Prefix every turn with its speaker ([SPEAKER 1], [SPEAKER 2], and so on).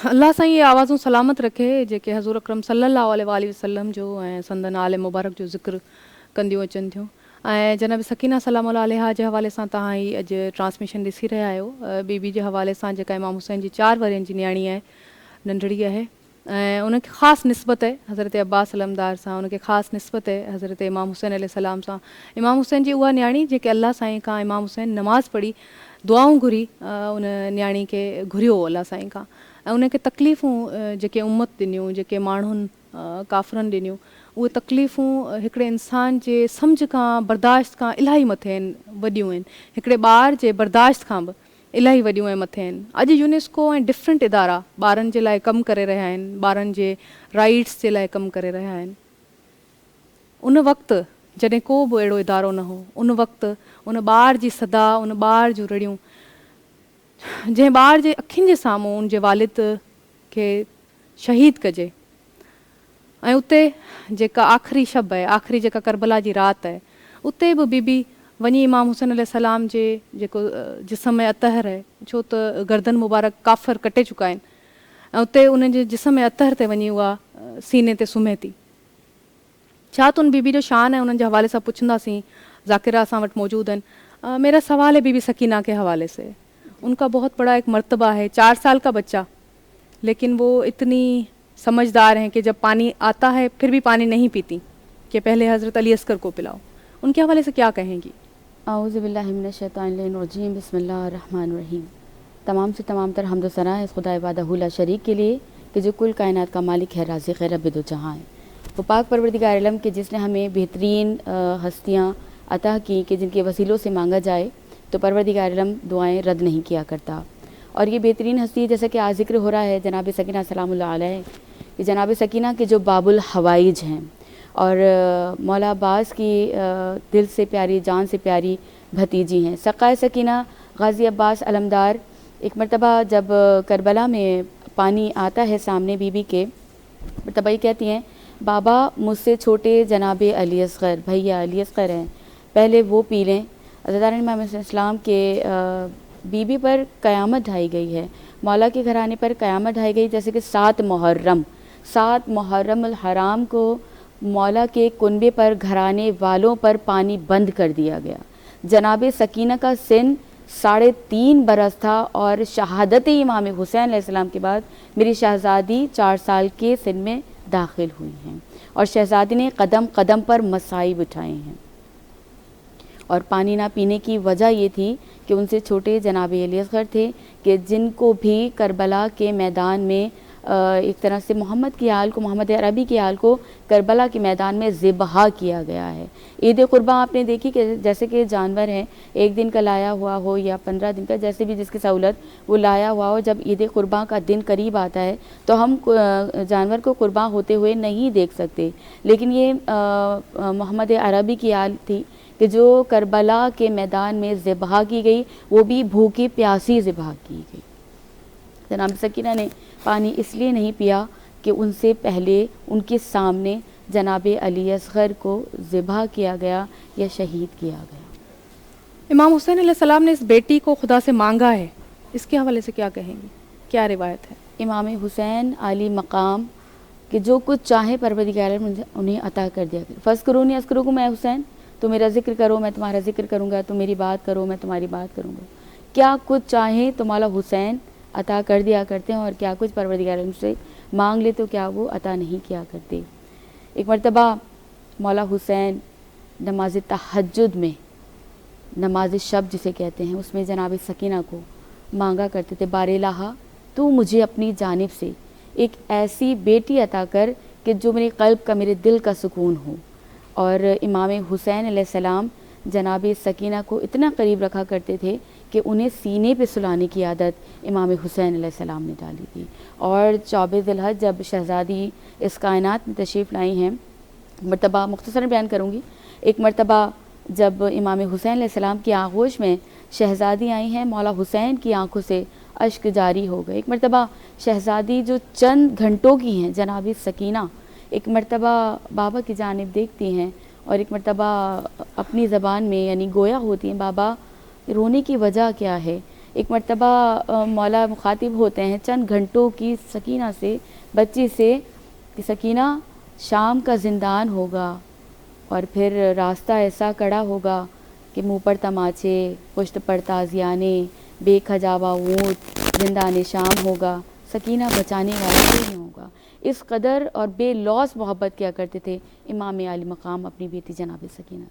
[SPEAKER 1] अल्लाह साईं ये आवाज़ूं सलामत रखे जेके हज़ूर अकरम सल्लल्लाहु अलैहि वसल्लम जो ऐं संदन आले मुबारक जो ज़िक्र कंदियूं अचनि थियूं। ऐं जनाब सकीना सलाम अलैहा जे हवाले सां तव्हां ही अॼु ट्रांसमिशन ॾिसी रहिया आहियो। बीबी जे हवाले सां जेका इमाम हुसैन जी 4 वरियनि जी न्याणी आहे, नंढड़ी आहे, ऐं उनखे ख़ासि निस्बत आहे हज़रत अब्बास अलमदार सां, उनखे ख़ासि निस्बत आहे हज़रत इमाम हुसैन अलैहिस्सलाम सां। इमाम हुसैन जी उहा न्याणी जेके अल्लाह साईं खां इमाम हुसैन नमाज़ पढ़ी दुआऊं घुरी, उन न्याणी खे घुरियो अल्लाह साईं खां, ऐं उनखे तकलीफ़ूं जेके उम्मत ॾिनियूं, जेके माण्हुनि काफ़रनि ॾिनियूं, उहे तकलीफ़ूं हिकिड़े इंसान जे सम्झ खां बर्दाश्त खां इलाही मथे आहिनि, वॾियूं आहिनि, हिकिड़े ॿार जे बर्दाश्त खां बि इलाही वॾियूं ऐं मथे आहिनि। अॼु यूनेस्को ऐं डिफरेंट इदारा ॿारनि जे लाइ कमु करे रहिया आहिनि, ॿारनि जे राइट्स जे लाइ कमु करे रहिया आहिनि। उन वक़्तु जॾहिं को बि अहिड़ो इदारो न हो, उन वक़्तु उन ॿार जी सदा, उन ॿार जूं रड़ियूं, जंहिं ॿार जे अखियुनि जे साम्हूं उन जे वालिद खे शहीद कजे, ऐं उते जेका आख़िरी शब आहे, आख़िरी जेका करबला जी राति आहे, उते बि बीबी वञी इमाम हुसैन अलैहिस्सलाम जे जेको जिस्म में अतहर आहे, छो त गर्दन मुबारक काफ़र कटे चुका आहिनि, ऐं उते उन्हनि जे जिस्म में अतहर ते वञी उहा सीने ते सुम्हे थी। छा त उन बीबी जो शान आहे, उन्हनि जे हवाले सां पुछंदासीं, ज़ाकिरा असां वटि मौजूदु आहिनि। मेरा सवाल है बीबी सकीना के हवाले से, उनका बहुत बड़ा एक मर्तबा है, 4 साल का बच्चा, लेकिन वो इतनी समझदार हैं कि जब पानी आता है फिर भी पानी नहीं पीती कि पहले हज़रत अली अस्कर को पिलाओ। उनके हवाले से क्या कहेंगी?
[SPEAKER 2] औज़ु बिल्लाहि मिनश शैतानिर रजीम, बिस्मिल्लाहिर रहमानिर रहीम। तमाम से तमाम तर हम्द व सना है इस खुदा वहदहू ला शरीक के लिए कि जो कुल कायनात का मालिक है, राज़िक़ है, रब्बे दो जहां है। वो पाक परवरदिगार आलम के जिसने हमें बेहतरीन हस्तियाँ अता की कि जिनके वसीलों से मांगा जाए तो परवरदिगार आलम दुआएं रद्द नहीं किया करता। और ये बेहतरीन हस्ती जैसा कि आज ज़िक्र हो रहा है जनाब सकीना सलामुल्लाह अलैह, कि जनाब सकीना के जो बाबुल हवाइज हैं और मौला अब्बास की दिल से प्यारी, जान से प्यारी भतीजी हैं। सक़ाए सकीना गाज़ी अब्बास अलमदार एक मरतबा जब करबला में पानी आता है सामने बीबी के, तब ये कहती हैं, बाबा मुझसे छोटे जनाब अली अस्ग़र, भैया अली अस्ग़र हैं, पहले वो पी लें। हज़रत इमाम इस्लाम के बीबी पर क़यामत ढाई गई है, मौला के घराने पर क़यामत ढाई गई, जैसे कि 7 मुहर्रम अल हराम को मौला के कुनबे पर, घराने वालों पर पानी बंद कर दिया गया। जनाब सकीना का सिन 3.5 बरस था और शहादत इमाम हुसैन अलैहिस्सलाम के बाद मेरी शहज़ादी 4 साल के सिन में दाखिल हुई हैं और शहज़ादी ने कदम कदम पर मसाइब उठाए हैं। और पानी ना पीने की वजह ये थी कि उनसे छोटे जनाब अली अस्ग़र थे कि जिनको भी करबला के मैदान में एक तरह से मोहम्मद की आल को, मोहम्मद अरबी की आल को करबला के मैदान में ज़िबहा किया गया है। ईद कुर्बा आपने देखी कि जैसे कि जानवर हैं, 1 दिन का लाया हुआ हो या 15 दिन का, जैसे भी जिसकी सहूलत वो लाया हुआ हो, जब ईद कुर्बा का दिन करीब आता है तो हम जानवर को कुर्बा होते हुए नहीं देख सकते। लेकिन ये मोहम्मद अरबी की आल थी कि जो करबला के मैदान में ज़िबहा की गई, वो भी भूखी प्यासी ज़िबहा की गई। जनाब सकीना ने पानी इसलिए नहीं पिया कि उनसे पहले उनके सामने जनाब अली अस्ग़र को ज़िबहा किया गया या शहीद किया गया।
[SPEAKER 1] इमाम हुसैन अलैहिस्सलाम ने इस बेटी को खुदा से मांगा है, इसके हवाले से क्या कहेंगी? क्या रिवायत है?
[SPEAKER 2] इमाम हुसैन आली मकाम कि जो कुछ चाहे परवरदिगार मुझे उन्हें अता कर दिया। फ़ज़्कुरूनी अज़्कुरुकुम, मैं हुसैन तो मेरा ज़िक्र करो, मैं तुम्हारा ज़िक्र करूँगा, तो मेरी बात करो, मैं तुम्हारी बात करूँगा। क्या कुछ चाहे तो मौला हुसैन अता कर दिया करते हैं, और क्या कुछ परवरदिगार से मांग ले तो क्या वो अता नहीं किया करते। एक मरतबा मौला हुसैन नमाज तहज्जुद में, नमाज शब जिसे कहते हैं, उसमें जनाब सकीना को मांगा करते थे, बारेलाहा तो मुझे अपनी जानिब से एक ऐसी बेटी अता कर कि जो मेरे क़ल्ब का, मेरे दिल का सुकून हो। और इमाम हुसैन अलैहिस्सलाम जनाब सकीना को इतना करीब रखा करते थे कि उन्हें सीने पे सुलाने की आदत इमाम हुसैन अलैहिस्सलाम ने डाली थी। और 24 ज़िलहज जब शहज़ादी इस कायनात में तशरीफ़ लाई हैं, मरतबा मुख्तसर बयान करूँगी। एक मरतबा जब इमाम हुसैन अलैहिस्सलाम की आगोश में शहज़ादी आई हैं, मौला हुसैन की आंखों से अश्क जारी हो गए। एक मरतबा शहज़ादी जो चंद घंटों की हैं, जनाब सकीना एक मरतबा बाबा की जानिब देखती हैं और एक मरतबा अपनी ज़बान में यानी गोया होती हैं, बाबा रोने की वजह क्या है? ایک مرتبہ مولا مخاطب ہوتے ہیں چند گھنٹوں کی سکینہ سے، بچی سے، کہ سکینہ شام کا زندان ہوگا اور پھر راستہ ایسا کڑا ہوگا کہ منہ پر تماچے، پشت پر تازیانے، بے کھجاوا اونٹ، زندان شام ہوگا، سکینہ بچانے والا کوئی نہیں ہوگا. اس قدر اور بے لوث محبت کیا کرتے تھے امام عالی مقام اپنی بیٹی جناب سکینہ سے.